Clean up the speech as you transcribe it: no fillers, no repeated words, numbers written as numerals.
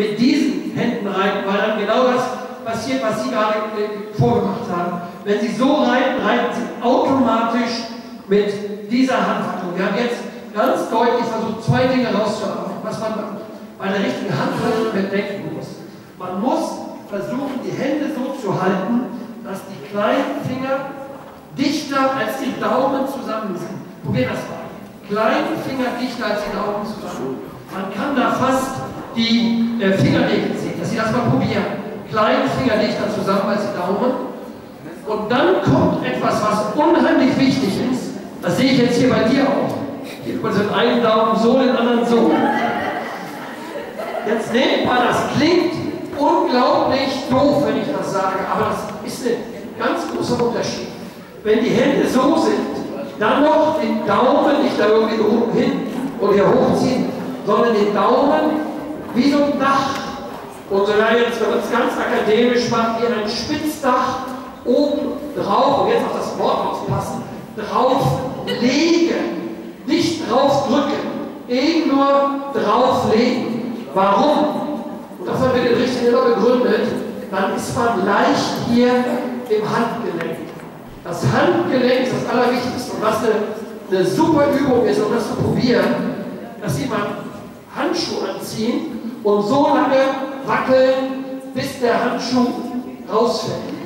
mit diesen Händen reiten, weil dann genau das passiert, was Sie gerade vorgemacht haben. Wenn Sie so reiten, reiten Sie automatisch mit dieser Handhaltung. Wir haben jetzt ganz deutlich versucht, zwei Dinge rauszuarbeiten, was man bei der richtigen Handhaltung bedenken muss. Man muss versuchen, die Hände so zu halten, dass die kleinen Finger dichter als die Daumen zusammen sind. Probier das mal. Kleine Finger dichter als die Daumen zusammen. Man kann da fast die Fingernägel sehen, dass Sie das mal probieren. Kleine Finger dichter zusammen als die Daumen. Und dann kommt etwas, was unheimlich wichtig ist. Das sehe ich jetzt hier bei dir auch. Hier sind einen Daumen so, den anderen so. Jetzt nehmt mal, das klingt unglaublich doof, wenn ich das sage, aber das ist ein ganz großer Unterschied. Wenn die Hände so sind, dann noch den Daumen nicht da irgendwie oben hin oder hier hochziehen, sondern den Daumen wie so ein Dach. Und sogar jetzt, wenn man es ganz akademisch macht, wie ein Spitzdach oben drauf, und jetzt auf das Wort aufpassen, drauf legen. Nicht drauf drücken, eben nur drauflegen. Warum? Und das haben wir den richtigen immer begründet. Dann ist man leicht hier im Handgelenk. Das Handgelenk ist das Allerwichtigste. Und was eine super Übung ist, um das zu probieren, dass Sie mal Handschuhe anziehen und so lange wackeln, bis der Handschuh rausfällt.